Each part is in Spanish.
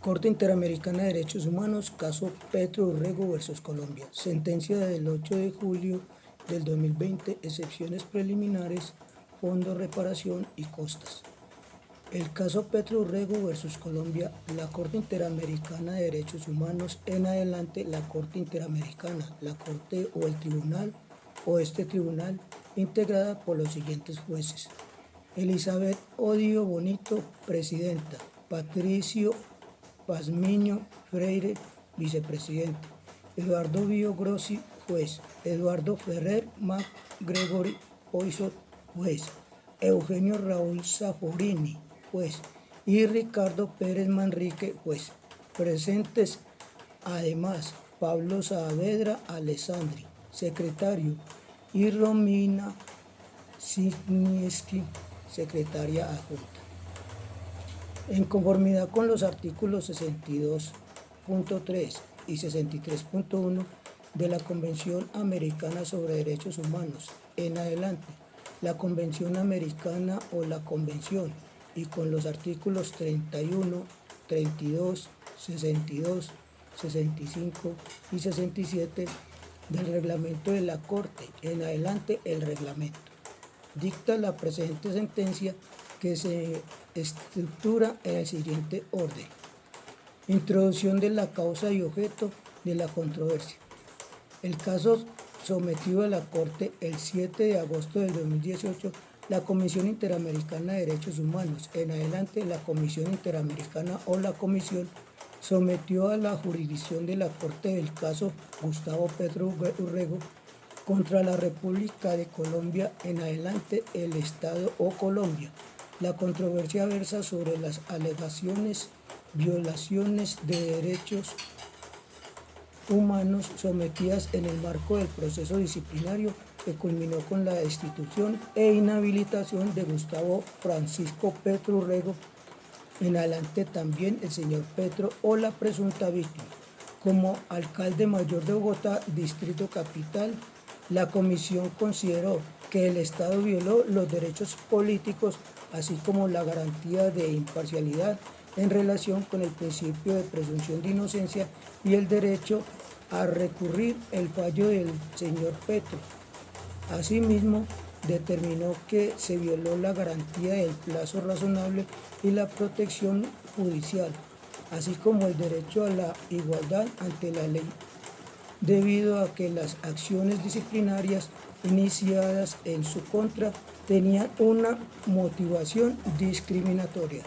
Corte Interamericana de Derechos Humanos, caso Petro Urrego versus Colombia. Sentencia del 8 de julio del 2020, excepciones preliminares, fondo, reparación y costas. El caso Petro Urrego versus Colombia, la Corte Interamericana de Derechos Humanos, en adelante la Corte Interamericana, la Corte o el Tribunal o este Tribunal, integrada por los siguientes jueces: Elizabeth Odio Bonito, presidenta; Patricio Pazmiño Freire, vicepresidente; Eduardo Bio Grossi, juez; Eduardo Ferrer MacGregory Poisot, juez; Eugenio Raúl Zaforini, juez; y Ricardo Pérez Manrique, juez. Presentes además Pablo Saavedra Alessandri, secretario, y Romina Signieski, secretaria adjunta. En conformidad con los artículos 62.3 y 63.1 de la Convención Americana sobre Derechos Humanos, en adelante la Convención Americana o la Convención, y con los artículos 31, 32, 62, 65 y 67 del reglamento de la Corte, en adelante el reglamento, dicta la presente sentencia, que se estructura en el siguiente orden. Introducción de la causa y objeto de la controversia. El caso sometido a la Corte el 7 de agosto del 2018, la Comisión Interamericana de Derechos Humanos, en adelante la Comisión Interamericana o la Comisión, sometió a la jurisdicción de la Corte el caso Gustavo Petro Urrego contra la República de Colombia, en adelante el Estado o Colombia. La controversia versa sobre las alegaciones violaciones de derechos humanos sometidas en el marco del proceso disciplinario que culminó con la destitución e inhabilitación de Gustavo Francisco Petro Urrego, en adelante también el señor Petro o la presunta víctima. Como alcalde mayor de Bogotá, Distrito Capital, la comisión consideró que el Estado violó los derechos políticos, así como la garantía de imparcialidad en relación con el principio de presunción de inocencia y el derecho a recurrir el fallo del señor Petro. Asimismo, determinó que se violó la garantía del plazo razonable y la protección judicial, así como el derecho a la igualdad ante la ley, debido a que las acciones disciplinarias iniciadas en su contra tenían una motivación discriminatoria.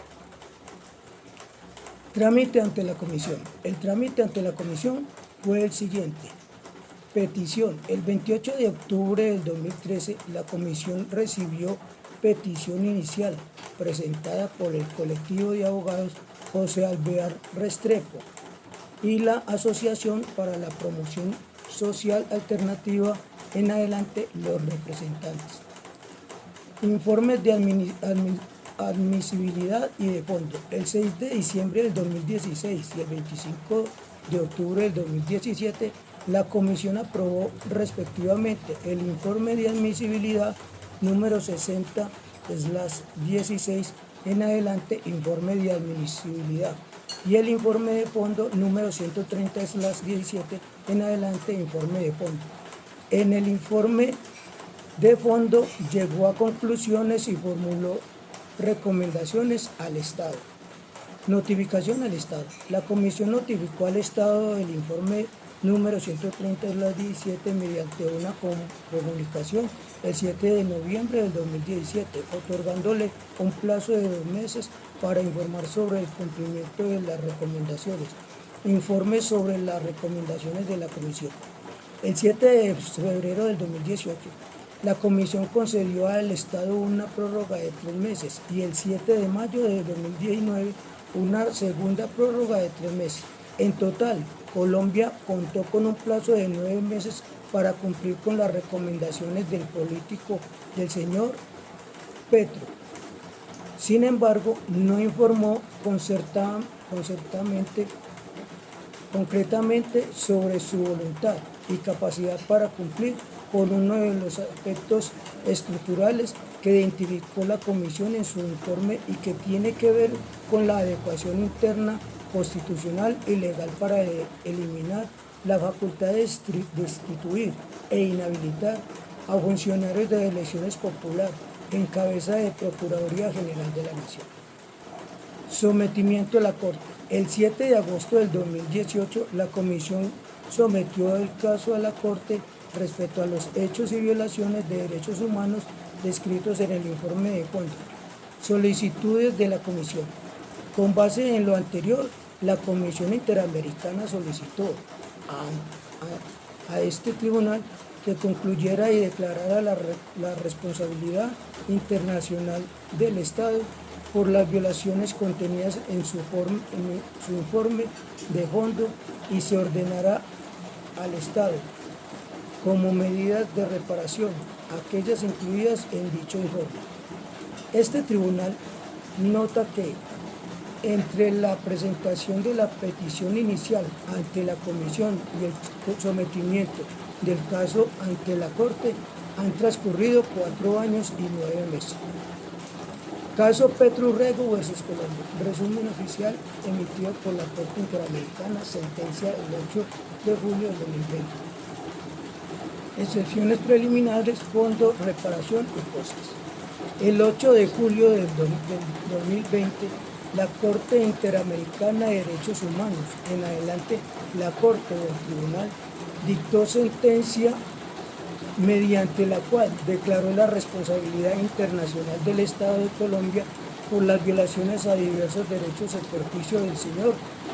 Trámite ante la comisión. El trámite ante la comisión fue el siguiente. Petición. El 28 de octubre del 2013, la comisión recibió petición inicial presentada por el colectivo de abogados José Alvear Restrepo y la Asociación para la Promoción Social Alternativa, en adelante los representantes. Informes de admisibilidad y de fondo. El 6 de diciembre del 2016 y el 25 de octubre del 2017, la comisión aprobó respectivamente el informe de admisibilidad número 60/16, en adelante informe de admisibilidad, y el informe de fondo número 130/17, en adelante informe de fondo. En el informe de fondo llegó a conclusiones y formuló recomendaciones al Estado. Notificación al Estado. La comisión notificó al Estado el informe número 130/17 mediante una comunicación el 7 de noviembre del 2017, otorgándole un plazo de 2 meses para informar sobre el cumplimiento de las recomendaciones. Informe sobre las recomendaciones de la comisión. El 7 de febrero del 2018, la comisión concedió al Estado una prórroga de 3 meses y el 7 de mayo de 2019 una segunda prórroga de 3 meses. En total, Colombia contó con un plazo de 9 meses para cumplir con las recomendaciones del político del señor Petro. Sin embargo, no informó concretamente sobre su voluntad y capacidad para cumplir con uno de los aspectos estructurales que identificó la comisión en su informe y que tiene que ver con la adecuación interna constitucional y legal para eliminar la facultad de destituir e inhabilitar a funcionarios de elecciones populares en cabeza de Procuraduría General de la Nación. Sometimiento a la Corte. El 7 de agosto del 2018, la Comisión sometió el caso a la Corte respecto a los hechos y violaciones de derechos humanos descritos en el informe de fondo. Solicitudes de la Comisión. Con base en lo anterior, la Comisión Interamericana solicitó a este tribunal que concluyera y declarara la responsabilidad internacional del Estado por las violaciones contenidas en su informe de fondo y se ordenara al Estado, como medidas de reparación, aquellas incluidas en dicho informe. Este tribunal nota que entre la presentación de la petición inicial ante la Comisión y el sometimiento del caso ante la Corte han transcurrido 4 años y 9 meses. Caso Petro Urrego vs. Colombia. Resumen oficial emitido por la Corte Interamericana, sentencia el 8 de julio de 2020. Excepciones preliminares, fondo, reparación y costes. El 8 de julio del 2020, la Corte Interamericana de Derechos Humanos, en adelante la Corte o el Tribunal, dictó sentencia mediante la cual declaró la responsabilidad internacional del Estado de Colombia por las violaciones a diversos derechos en perjuicio del señor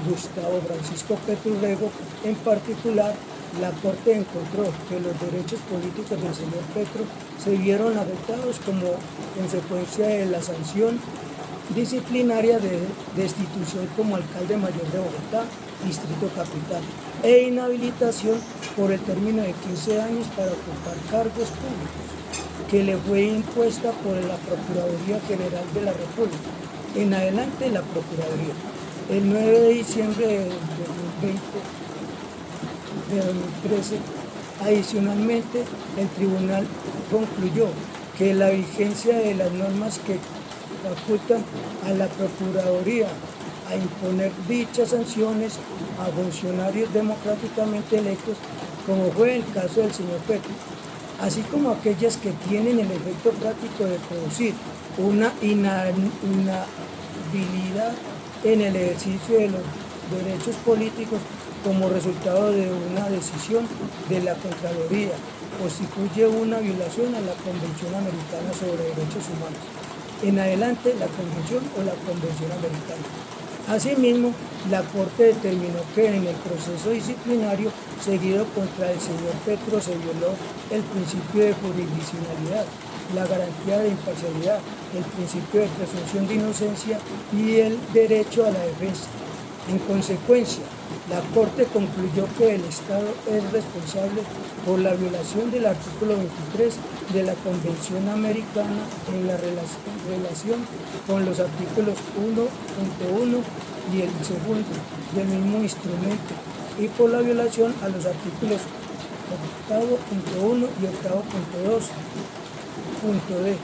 Gustavo Francisco Petro Urrego. En particular, la Corte encontró que los derechos políticos del señor Petro se vieron afectados como consecuencia de la sanción disciplinaria de destitución como alcalde mayor de Bogotá, Distrito Capital, e inhabilitación por el término de 15 años para ocupar cargos públicos, que le fue impuesta por la Procuraduría General de la República. En adelante, la Procuraduría. El 9 de diciembre de 2013, adicionalmente, el tribunal concluyó que la vigencia de las normas que facultan a la Procuraduría a imponer dichas sanciones a funcionarios democráticamente electos, como fue el caso del señor Petro, así como aquellas que tienen el efecto práctico de producir una inhabilidad en el ejercicio de los derechos políticos como resultado de una decisión de la Contraloría, constituye una violación a la Convención Americana sobre Derechos Humanos. En adelante, la Convención o la Convención Americana. Asimismo, la Corte determinó que en el proceso disciplinario seguido contra el señor Petro se violó el principio de jurisdiccionalidad, la garantía de imparcialidad, el principio de presunción de inocencia y el derecho a la defensa. En consecuencia, la Corte concluyó que el Estado es responsable por la violación del artículo 23 de la Convención Americana en la relación con los artículos 1.1 y el segundo del mismo instrumento, y por la violación a los artículos 8.1 y 8.2.d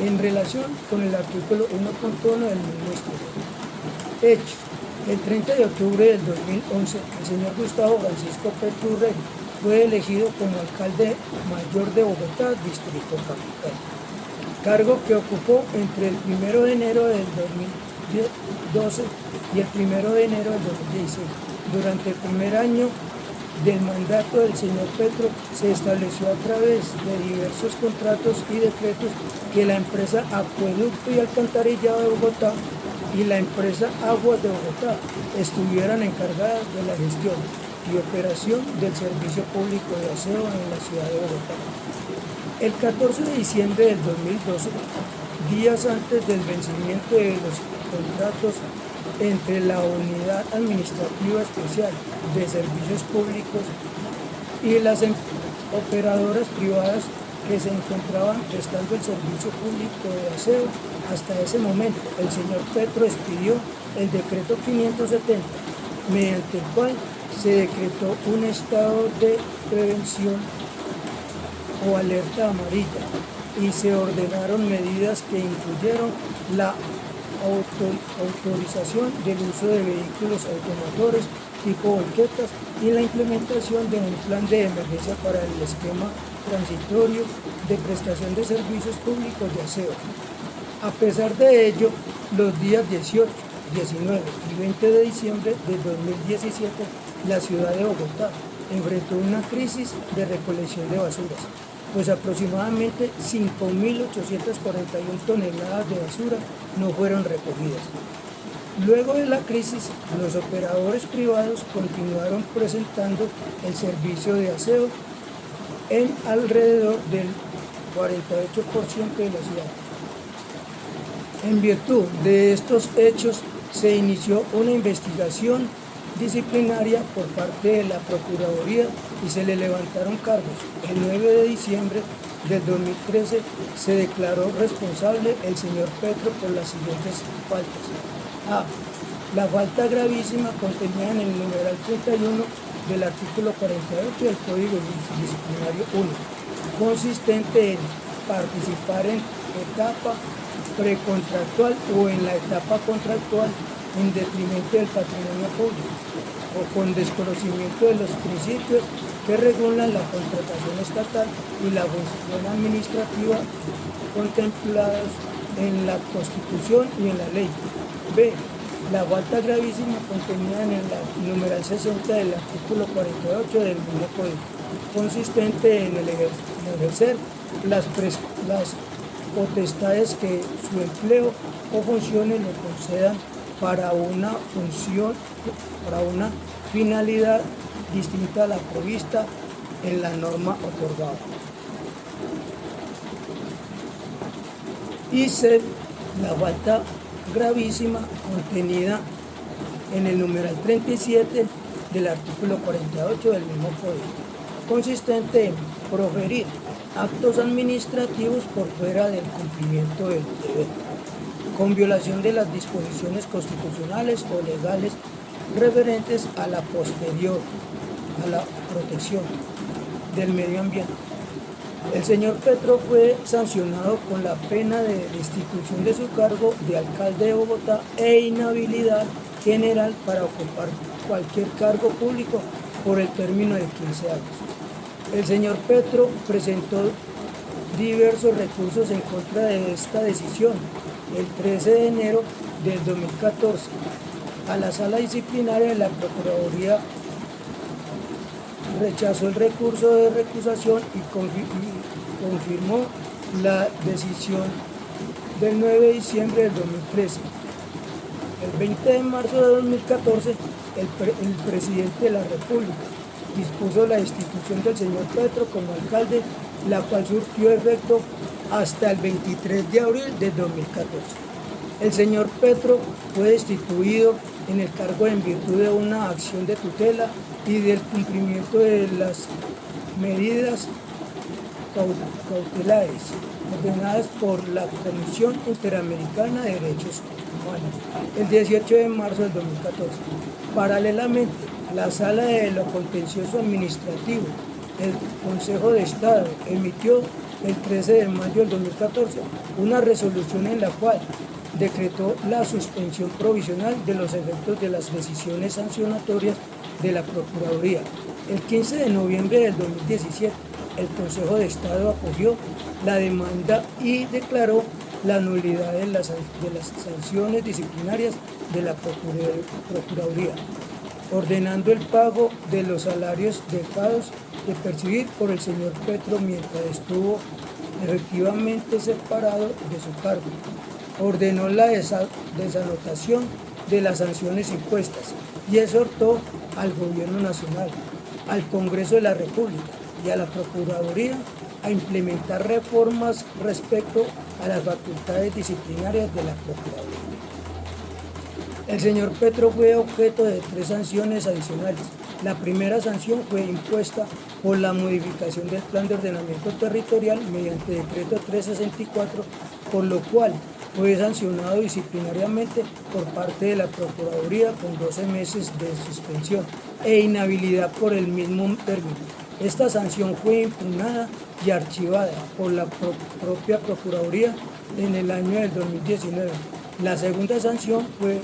en relación con el artículo 1.1 del mismo instrumento. Hecho. El 30 de octubre del 2011, el señor Gustavo Francisco Petro Urrego fue elegido como alcalde mayor de Bogotá, Distrito Capital, cargo que ocupó entre el 1 de enero del 2012 y el 1 de enero del 2016. Durante el primer año del mandato del señor Petro se estableció a través de diversos contratos y decretos que la empresa Acueducto y Alcantarillado de Bogotá y la empresa Aguas de Bogotá estuvieran encargadas de la gestión y operación del servicio público de aseo en la ciudad de Bogotá. El 14 de diciembre del 2012, días antes del vencimiento de los contratos entre la Unidad Administrativa Especial de Servicios Públicos y las operadoras privadas que se encontraban prestando el servicio público de aseo. Hasta ese momento, el señor Petro expidió el decreto 570, mediante el cual se decretó un estado de prevención o alerta amarilla y se ordenaron medidas que incluyeron la autorización del uso de vehículos automotores tipo volquetas y la implementación de un plan de emergencia para el esquema transitorio de prestación de servicios públicos de aseo. A pesar de ello, los días 18, 19 y 20 de diciembre de 2017, la ciudad de Bogotá enfrentó una crisis de recolección de basuras, pues aproximadamente 5.841 toneladas de basura no fueron recogidas. Luego de la crisis, los operadores privados continuaron presentando el servicio de aseo en alrededor del 48% de la ciudad. En virtud de estos hechos, se inició una investigación disciplinaria por parte de la Procuraduría y se le levantaron cargos. El 9 de diciembre del 2013 se declaró responsable el señor Petro por las siguientes faltas. A. La falta gravísima contenida en el numeral 31 del artículo 48 del Código Disciplinario 1, consistente en participar en etapa precontractual o en la etapa contractual en detrimento del patrimonio público o con desconocimiento de los principios que regulan la contratación estatal y la función administrativa contemplados en la Constitución y en la ley. B. La falta gravísima contenida en el numeral 60 del artículo 48 del mismo Código, consistente en el ejercer las potestades que su empleo o funciones le concedan para una finalidad distinta a la prevista en la norma otorgada. Y C. La falta gravísima contenida en el numeral 37 del artículo 48 del mismo Código, consistente en proferir actos administrativos por fuera del cumplimiento del deber, con violación de las disposiciones constitucionales o legales referentes a la protección del medio ambiente. El señor Petro fue sancionado con la pena de destitución de su cargo de alcalde de Bogotá e inhabilidad general para ocupar cualquier cargo público por el término de 15 años. El señor Petro presentó diversos recursos en contra de esta decisión. El 13 de enero del 2014, a la Sala Disciplinaria de la Procuraduría rechazó el recurso de recusación y confirmó la decisión del 9 de diciembre del 2013. El 20 de marzo de 2014, el presidente de la República dispuso la destitución del señor Petro como alcalde, la cual surtió efecto hasta el 23 de abril de 2014. El señor Petro fue destituido en el cargo en virtud de una acción de tutela y del cumplimiento de las medidas cautelares ordenadas por la Comisión Interamericana de Derechos Humanos el 18 de marzo del 2014. Paralelamente, la Sala de lo Contencioso Administrativo del Consejo de Estado emitió el 13 de mayo del 2014 una resolución en la cual decretó la suspensión provisional de los efectos de las decisiones sancionatorias de la Procuraduría. El 15 de noviembre del 2017, el Consejo de Estado acogió la demanda y declaró la nulidad de las sanciones disciplinarias de la Procuraduría, ordenando el pago de los salarios dejados de percibir por el señor Petro mientras estuvo efectivamente separado de su cargo. Ordenó la desanotación de las sanciones impuestas y exhortó al Gobierno Nacional, al Congreso de la República y a la Procuraduría a implementar reformas respecto a las facultades disciplinarias de la Procuraduría. El señor Petro fue objeto de 3 sanciones adicionales. La primera sanción fue impuesta por la modificación del Plan de Ordenamiento Territorial mediante Decreto 364, por lo cual fue sancionado disciplinariamente por parte de la Procuraduría con 12 meses de suspensión e inhabilidad por el mismo término. Esta sanción fue impugnada y archivada por la propia Procuraduría en el año del 2019, La segunda sanción fue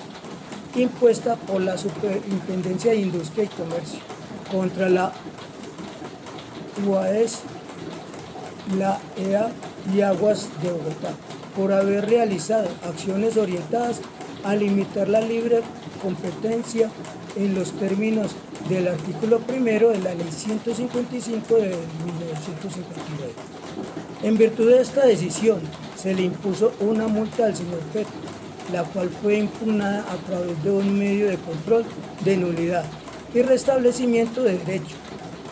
impuesta por la Superintendencia de Industria y Comercio contra la UAS, la EA y Aguas de Bogotá, por haber realizado acciones orientadas a limitar la libre competencia en los términos del artículo 1 de la Ley 155 de 1959. En virtud de esta decisión, se le impuso una multa al señor Petro, la cual fue impugnada a través de un medio de control de nulidad y restablecimiento de derecho.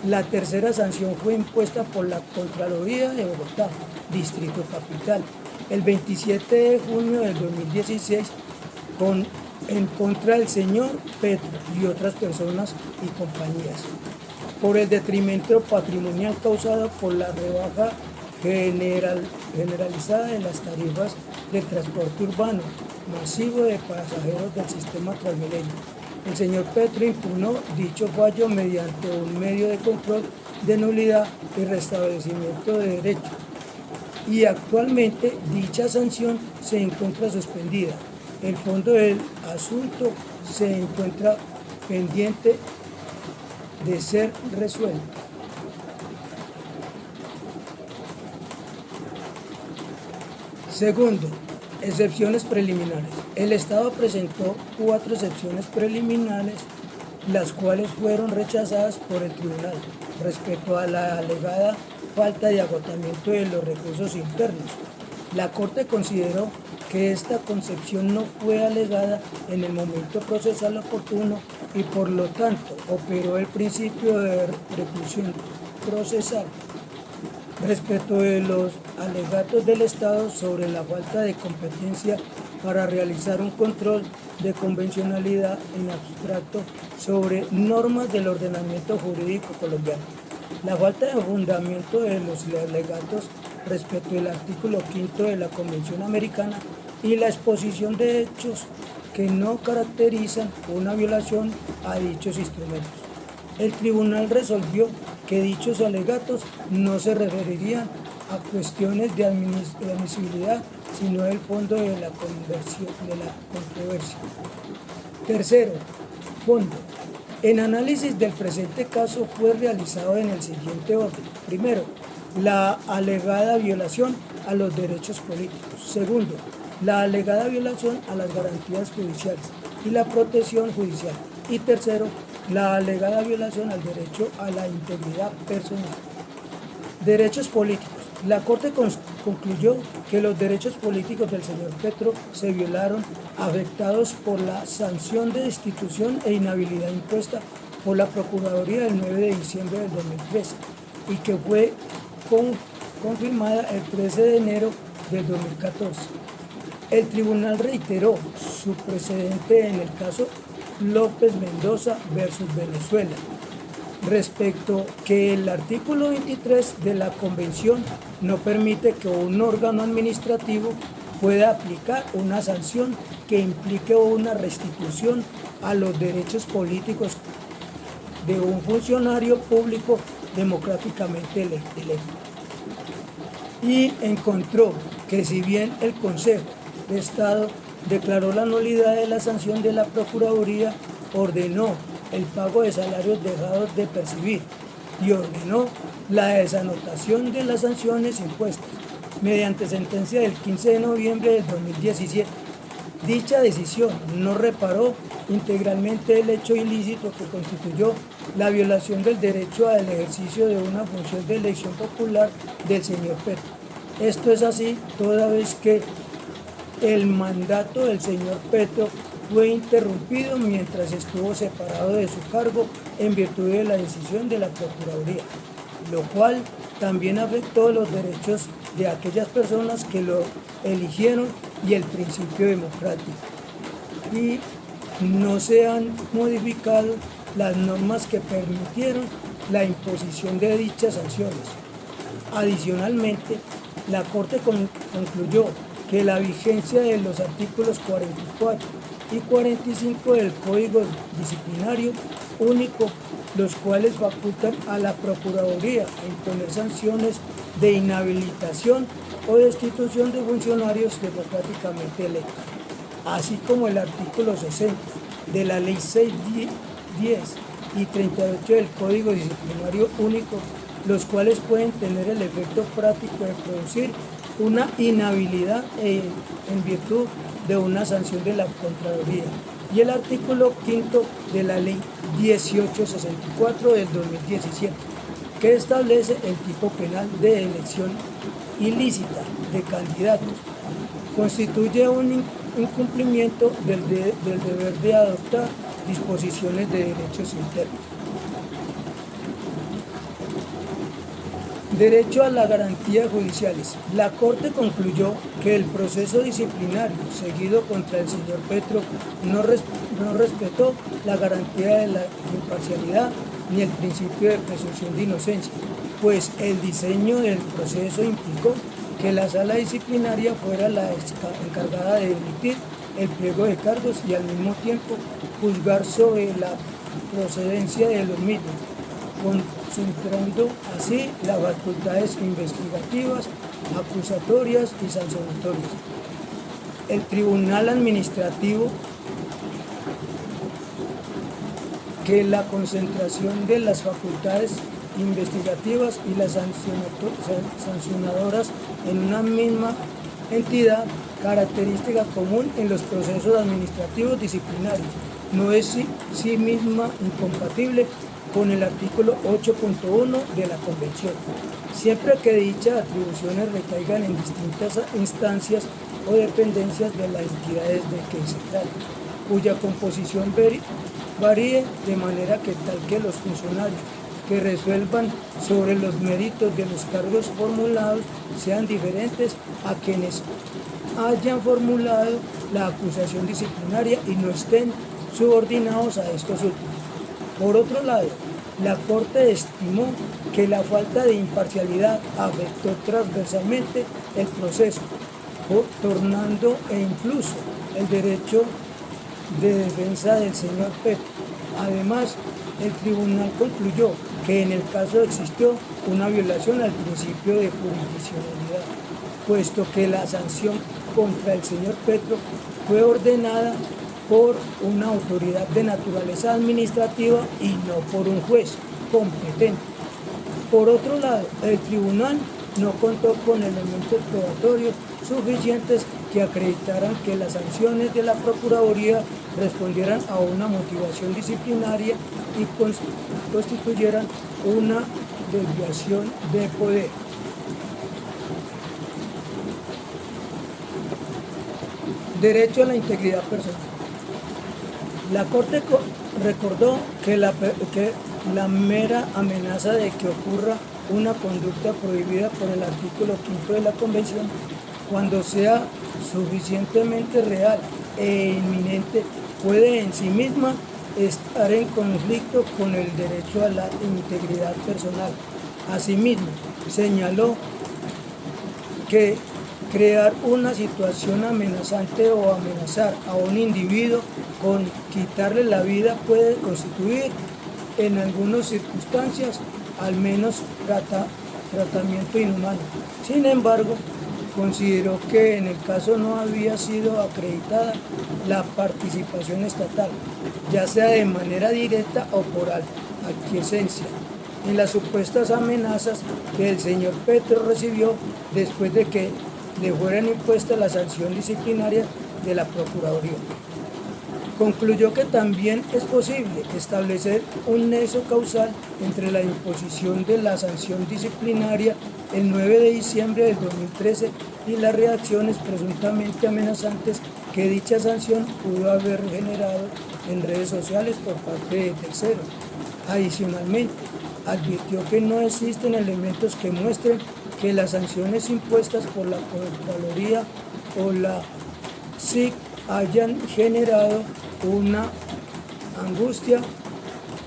La tercera sanción fue impuesta por la Contraloría de Bogotá, Distrito Capital, el 27 de junio del 2016, en contra del señor Petro y otras personas y compañías, por el detrimento patrimonial causado por la rebaja generalizada de las tarifas del transporte urbano masivo de pasajeros del sistema Transmilenio. El señor Petro impugnó dicho fallo mediante un medio de control de nulidad y restablecimiento de derecho, y actualmente dicha sanción se encuentra suspendida. El fondo del asunto se encuentra pendiente de ser resuelto. Segundo, excepciones preliminares. El Estado presentó 4 excepciones preliminares, las cuales fueron rechazadas por el tribunal respecto a la alegada falta de agotamiento de los recursos internos. La Corte consideró que esta concepción no fue alegada en el momento procesal oportuno y por lo tanto operó el principio de reclusión procesal. Respecto de los alegatos del Estado sobre la falta de competencia para realizar un control de convencionalidad en abstracto sobre normas del ordenamiento jurídico colombiano, la falta de fundamento de los alegatos respecto del artículo 5 de la Convención Americana y la exposición de hechos que no caracterizan una violación a dichos instrumentos. El tribunal resolvió que dichos alegatos no se referirían a cuestiones de admisibilidad, sino del fondo de la controversia. Tercero, fondo. El análisis del presente caso fue realizado en el siguiente orden. Primero, la alegada violación a los derechos políticos. Segundo, la alegada violación a las garantías judiciales y la protección judicial. Y tercero, la alegada violación al derecho a la integridad personal. Derechos políticos. La Corte concluyó que los derechos políticos del señor Petro se violaron, afectados por la sanción de destitución e inhabilidad impuesta por la Procuraduría del 9 de diciembre del 2013 y que fue confirmada el 13 de enero del 2014. El tribunal reiteró su precedente en el caso López Mendoza versus Venezuela, respecto que el artículo 23 de la Convención no permite que un órgano administrativo pueda aplicar una sanción que implique una restitución a los derechos políticos de un funcionario público democráticamente electo. Y encontró que si bien el Consejo de Estado declaró la nulidad de la sanción de la Procuraduría, ordenó el pago de salarios dejados de percibir y ordenó la desanotación de las sanciones impuestas mediante sentencia del 15 de noviembre del 2017. Dicha decisión no reparó integralmente el hecho ilícito que constituyó la violación del derecho al ejercicio de una función de elección popular del señor Petro. Esto es así toda vez que el mandato del señor Petro fue interrumpido mientras estuvo separado de su cargo en virtud de la decisión de la Procuraduría, lo cual también afectó los derechos de aquellas personas que lo eligieron y el principio democrático. Y no se han modificado las normas que permitieron la imposición de dichas sanciones. Adicionalmente, la Corte concluyó que la vigencia de los artículos 44 y 45 del Código Disciplinario Único, los cuales facultan a la Procuraduría a imponer sanciones de inhabilitación o destitución de funcionarios democráticamente electos. así como el artículo 60 de la Ley 610 y 38 del Código Disciplinario Único, los cuales pueden tener el efecto práctico de producir una inhabilidad en virtud de una sanción de la Contraloría, y el artículo 5 de la Ley 1864 del 2017, que establece el tipo penal de elección ilícita de candidatos. Constituye un incumplimiento del deber de adoptar disposiciones de derechos internos. Derecho a la garantía judiciales. La Corte concluyó que el proceso disciplinario seguido contra el señor Petro no respetó la garantía de la imparcialidad ni el principio de presunción de inocencia, pues el diseño del proceso implicó que la sala disciplinaria fuera la encargada de emitir el pliego de cargos y al mismo tiempo juzgar sobre la procedencia de los mismos, concentrando así las facultades investigativas, acusatorias y sancionatorias. El Tribunal Administrativo, que la concentración de las facultades investigativas y las sancionadoras en una misma entidad, característica común en los procesos administrativos disciplinarios, no es sí misma incompatible con el artículo 8.1 de la Convención, siempre que dichas atribuciones recaigan en distintas instancias o dependencias de las entidades de que se trata, cuya composición varíe de manera que tal que los funcionarios que resuelvan sobre los méritos de los cargos formulados sean diferentes a quienes hayan formulado la acusación disciplinaria y no estén subordinados a estos últimos. Por otro lado, la Corte estimó que la falta de imparcialidad afectó transversalmente el proceso, tornando e incluso el derecho de defensa del señor Petro. Además, el tribunal concluyó que en el caso existió una violación al principio de jurisdiccionalidad, puesto que la sanción contra el señor Petro fue ordenada por una autoridad de naturaleza administrativa y no por un juez competente. Por otro lado, el tribunal no contó con elementos probatorios suficientes que acreditaran que las sanciones de la Procuraduría respondieran a una motivación disciplinaria y constituyeran una desviación de poder. Derecho a la integridad personal. La Corte recordó que la mera amenaza de que ocurra una conducta prohibida por el artículo 5 de la Convención, cuando sea suficientemente real e inminente, puede en sí misma estar en conflicto con el derecho a la integridad personal. Asimismo, señaló que crear una situación amenazante o amenazar a un individuo con quitarle la vida puede constituir en algunas circunstancias al menos tratamiento inhumano. Sin embargo, consideró que en el caso no había sido acreditada la participación estatal, ya sea de manera directa o por aquiescencia, en las supuestas amenazas que el señor Petro recibió después de que le fueran impuestas la sanción disciplinaria de la Procuraduría. Concluyó que también es posible establecer un nexo causal entre la imposición de la sanción disciplinaria el 9 de diciembre del 2013 y las reacciones presuntamente amenazantes que dicha sanción pudo haber generado en redes sociales por parte de terceros. Adicionalmente, advirtió que no existen elementos que muestren que las sanciones impuestas por la Contraloría o la SIC hayan generado una angustia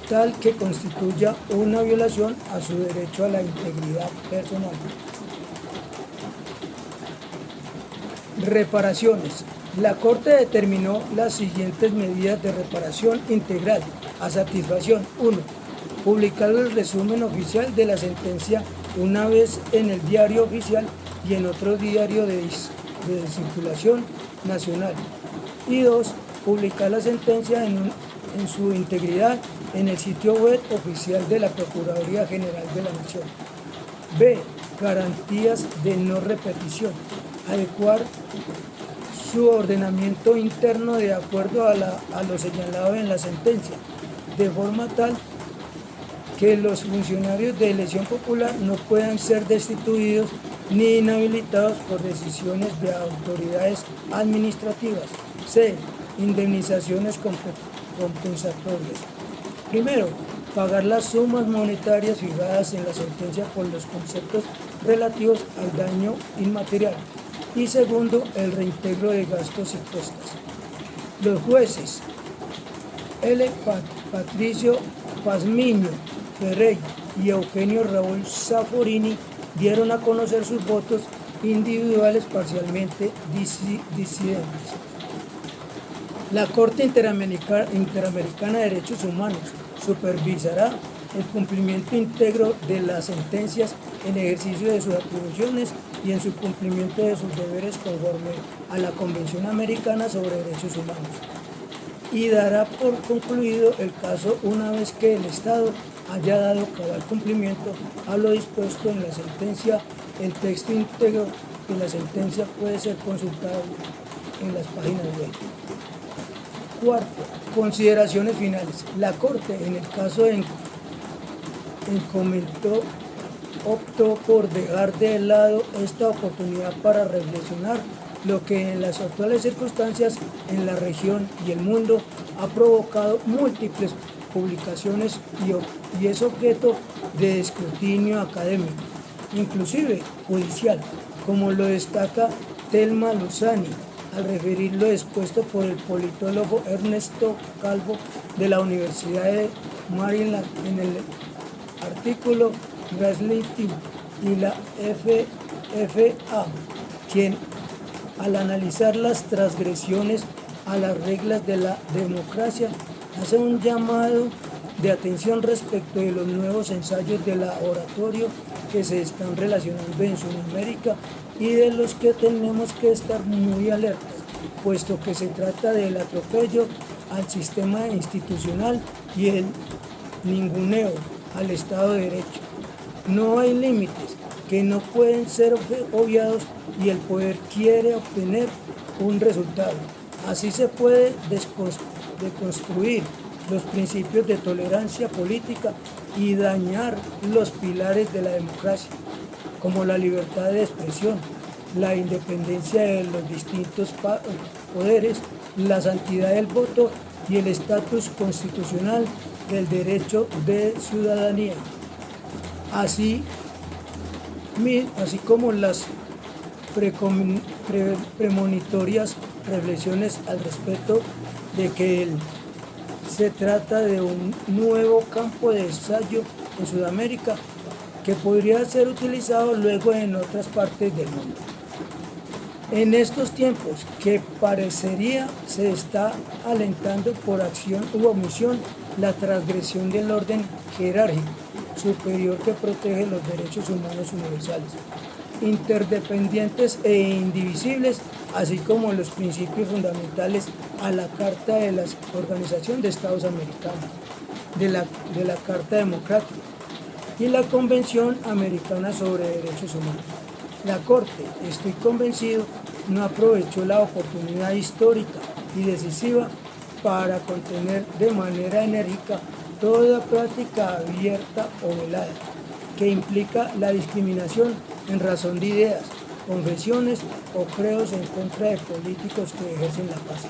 tal que constituya una violación a su derecho a la integridad personal. Reparaciones. La Corte determinó las siguientes medidas de reparación integral a satisfacción. 1. Publicar el resumen oficial de la sentencia una vez en el diario oficial y en otro diario de circulación nacional. Y 2. Publicar la sentencia en su integridad en el sitio web oficial de la Procuraduría General de la Nación. B. Garantías de no repetición. Adecuar su ordenamiento interno de acuerdo a lo señalado en la sentencia, de forma tal que los funcionarios de elección popular no puedan ser destituidos ni inhabilitados por decisiones de autoridades administrativas. C. Indemnizaciones compensatorias. Primero, pagar las sumas monetarias fijadas en la sentencia por los conceptos relativos al daño inmaterial. Y segundo, el reintegro de gastos y costas. Los jueces L. Patricio Pazmiño Ferrey y Eugenio Raúl Zaforini dieron a conocer sus votos individuales parcialmente disidentes. La Corte Interamericana de Derechos Humanos supervisará el cumplimiento íntegro de las sentencias en ejercicio de sus atribuciones y en su cumplimiento de sus deberes conforme a la Convención Americana sobre Derechos Humanos. Y dará por concluido el caso una vez que el Estado haya dado cabal cumplimiento a lo dispuesto en la sentencia. El texto íntegro de la sentencia puede ser consultado en las páginas web. Cuarto, consideraciones finales. La Corte, en el caso en comento, optó por dejar de lado esta oportunidad para reflexionar lo que en las actuales circunstancias en la región y el mundo ha provocado múltiples publicaciones y es objeto de escrutinio académico, inclusive judicial, como lo destaca Thelma Luzani al referir lo expuesto por el politólogo Ernesto Calvo de la Universidad de Maryland en el artículo Gaslighting y la FFA, quien al analizar las transgresiones a las reglas de la democracia hace un llamado de atención respecto de los nuevos ensayos de la oratorio que se están relacionando en Sudamérica y de los que tenemos que estar muy alertas, puesto que se trata del atropello al sistema institucional y el ninguneo al Estado de Derecho. No hay límites que no pueden ser obviados y el poder quiere obtener un resultado. Así se puede deconstruir los principios de tolerancia política y dañar los pilares de la democracia, como la libertad de expresión, la independencia de los distintos poderes, la santidad del voto y el estatus constitucional del derecho de ciudadanía, así como las premonitorias reflexiones al respecto de que se trata de un nuevo campo de ensayo en Sudamérica que podría ser utilizado luego en otras partes del mundo. En estos tiempos que parecería se está alentando por acción u omisión la transgresión del orden jerárquico superior que protege los derechos humanos universales, interdependientes e indivisibles, así como los principios fundamentales a la Carta de la Organización de Estados Americanos, de la Carta Democrática y la Convención Americana sobre Derechos Humanos. La Corte, estoy convencido, no aprovechó la oportunidad histórica y decisiva para contener de manera enérgica toda práctica abierta o velada que implica la discriminación en razón de ideas, confesiones o credos en contra de políticos que ejercen la paz,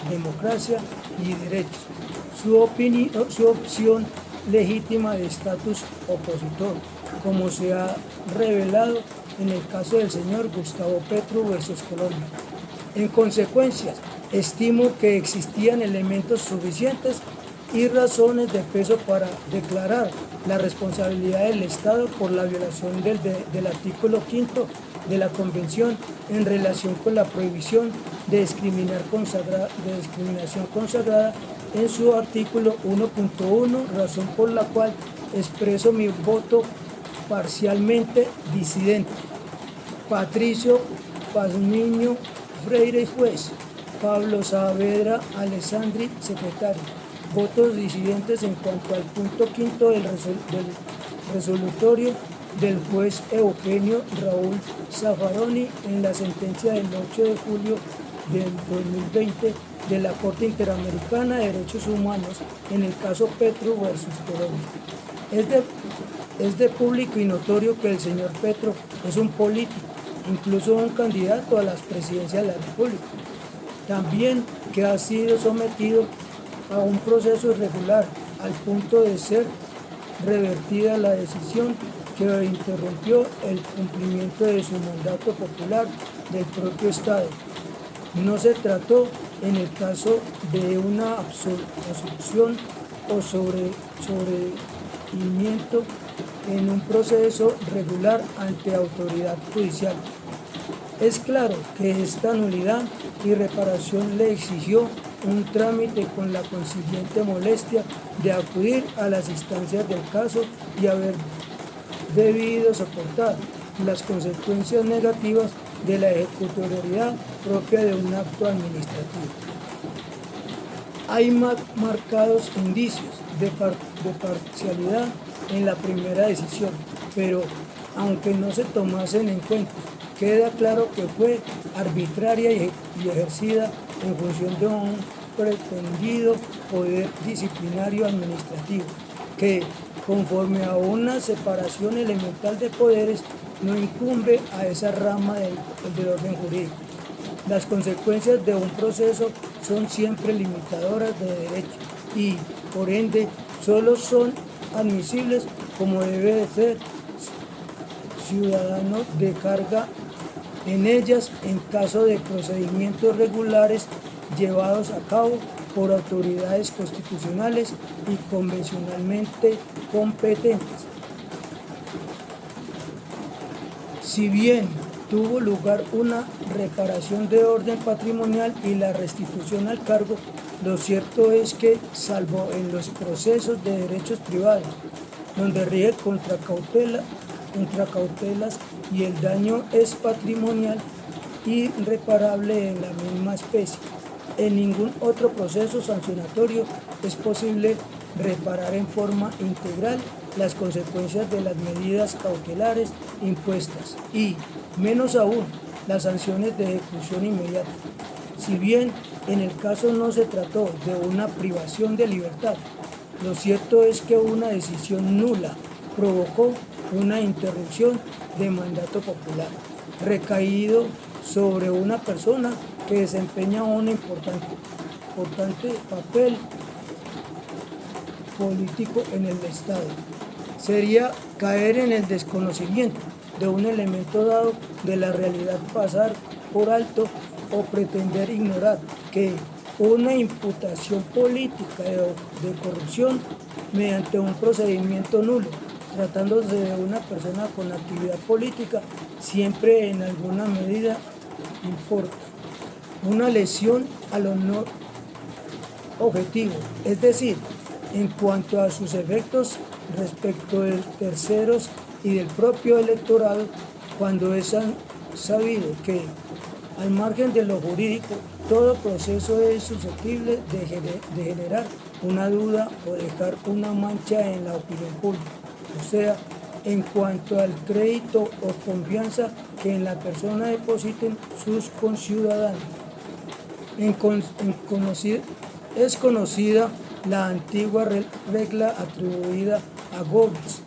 democracia y derechos, su opción legítima de estatus opositor, como se ha revelado en el caso del señor Gustavo Petro versus Colombia. En consecuencia, estimo que existían elementos suficientes y razones de peso para declarar la responsabilidad del Estado por la violación del artículo 5 de la Convención en relación con la prohibición de discriminación consagrada en su artículo 1.1, razón por la cual expreso mi voto parcialmente disidente. Patricio Pazmiño Freire, juez. Pablo Saavedra Alessandri, secretario. Votos disidentes en cuanto al punto quinto del resolutorio del juez Eugenio Raúl Zaffaroni en la sentencia del 8 de julio del 2020 de la Corte Interamericana de Derechos Humanos en el caso Petro versus Colombia. Es de público y notorio que el señor Petro es un político, incluso un candidato a las presidencias de la República. También que ha sido sometido a un proceso irregular al punto de ser revertida la decisión que interrumpió el cumplimiento de su mandato popular del propio Estado. No se trató en el caso de una absolución o sobreseimiento en un proceso regular ante autoridad judicial. Es claro que esta nulidad y reparación le exigió un trámite con la consiguiente molestia de acudir a las instancias del caso y haber debido soportar las consecuencias negativas de la ejecutoriedad propia de un acto administrativo. Hay marcados indicios de parcialidad en la primera decisión, pero aunque no se tomasen en cuenta, queda claro que fue arbitraria y ejercida en función de un pretendido poder disciplinario administrativo, que, conforme a una separación elemental de poderes, no incumbe a esa rama del orden jurídico. Las consecuencias de un proceso son siempre limitadoras de derecho y, por ende, solo son admisibles como debe de ser ciudadano de carga en ellas en caso de procedimientos regulares llevados a cabo por autoridades constitucionales y convencionalmente competentes. Si bien tuvo lugar una reparación de orden patrimonial y la restitución al cargo, lo cierto es que, salvo en los procesos de derechos privados, donde rige contra cautelas y el daño es patrimonial irreparable en la misma especie, en ningún otro proceso sancionatorio es posible reparar en forma integral las consecuencias de las medidas cautelares impuestas y, menos aún, las sanciones de ejecución inmediata. Si bien en el caso no se trató de una privación de libertad, lo cierto es que una decisión nula provocó una interrupción de mandato popular, recaído sobre una persona que desempeña un importante papel político en el Estado. Sería caer en el desconocimiento de un elemento dado de la realidad, pasar por alto o pretender ignorar que una imputación política de corrupción mediante un procedimiento nulo, tratándose de una persona con actividad política, siempre en alguna medida importa. Una lesión al honor objetivo, es decir, en cuanto a sus efectos respecto de terceros y del propio electorado, cuando es sabido que, al margen de lo jurídico, todo proceso es susceptible de generar una duda o dejar una mancha en la opinión pública, o sea, en cuanto al crédito o confianza que en la persona depositen sus conciudadanos. Es conocida la antigua regla atribuida a Goebbels,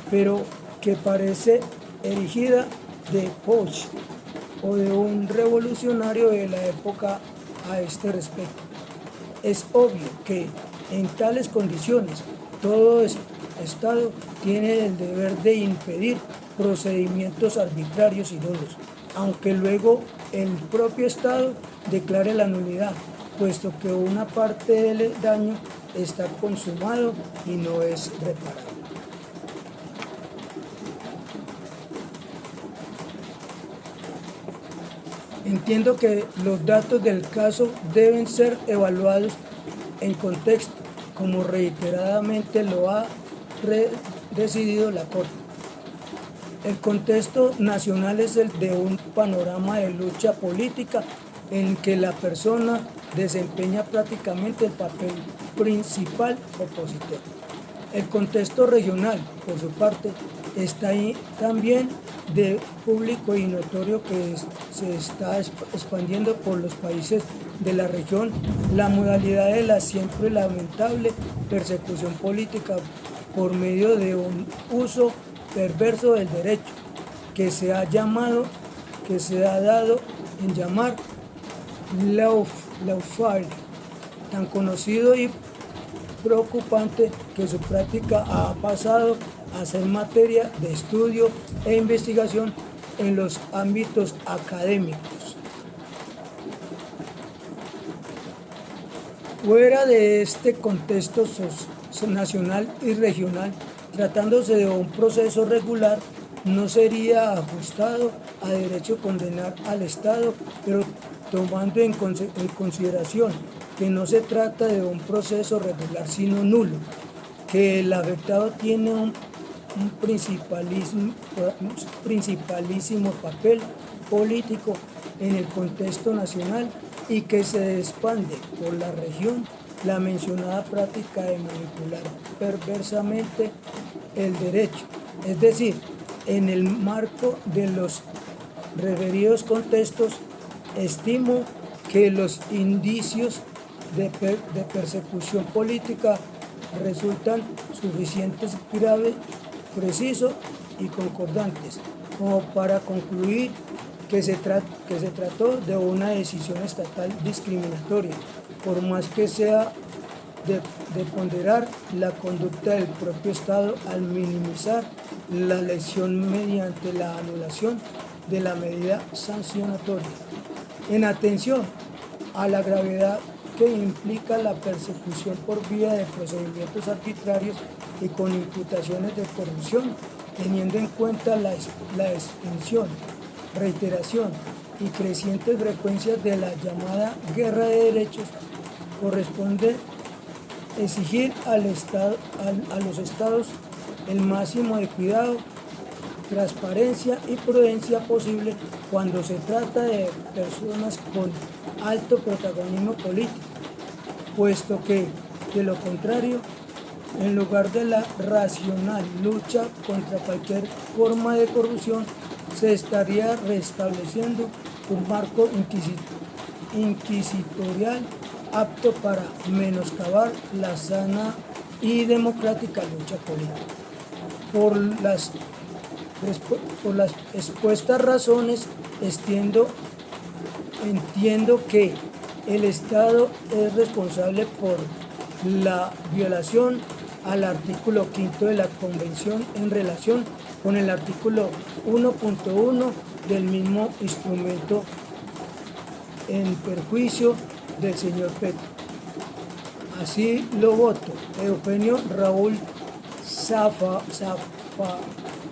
pero que parece erigida de Foch o de un revolucionario de la época a este respecto. Es obvio que en tales condiciones todo Estado tiene el deber de impedir procedimientos arbitrarios y nulos, aunque luego el propio Estado declare la nulidad, puesto que una parte del daño está consumado y no es reparado. Entiendo que los datos del caso deben ser evaluados en contexto, como reiteradamente lo ha decidido la Corte. El contexto nacional es el de un panorama de lucha política en que la persona desempeña prácticamente el papel principal opositor. El contexto regional, por su parte, está ahí también de público y notorio que se está expandiendo por los países de la región la modalidad de la siempre lamentable persecución política por medio de un uso perverso del derecho que se ha dado en llamar lawfare, tan conocido y preocupante que su práctica ha pasado a ser materia de estudio e investigación en los ámbitos académicos. Fuera de este contexto nacional y regional, tratándose de un proceso regular, no sería ajustado a derecho condenar al Estado, pero tomando en consideración que no se trata de un proceso regular sino nulo, que el afectado tiene un principalísimo papel político en el contexto nacional y que se expande por la región la mencionada práctica de manipular perversamente el derecho, es decir, en el marco de los referidos contextos, estimo que los indicios de persecución política resultan suficientes, graves, precisos y concordantes como para concluir que se trató de una decisión estatal discriminatoria, por más que sea de ponderar la conducta del propio Estado al minimizar la lesión mediante la anulación de la medida sancionatoria. En atención a la gravedad que implica la persecución por vía de procedimientos arbitrarios y con imputaciones de corrupción, teniendo en cuenta la extensión, reiteración y crecientes frecuencias de la llamada guerra de derechos, corresponde exigir a los estados el máximo de cuidado, transparencia y prudencia posible cuando se trata de personas con alto protagonismo político, puesto que, de lo contrario, en lugar de la racional lucha contra cualquier forma de corrupción, se estaría restableciendo un marco inquisitorial apto para menoscabar la sana y democrática lucha política. Por las expuestas razones, entiendo que el Estado es responsable por la violación al artículo 5 de la Convención en relación con el artículo 1.1 del mismo instrumento en perjuicio del señor Petro. Así lo voto. Eugenio Raúl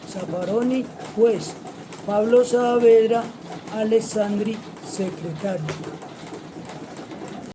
Zaffaroni, juez. Pablo Saavedra Alessandri, secretario.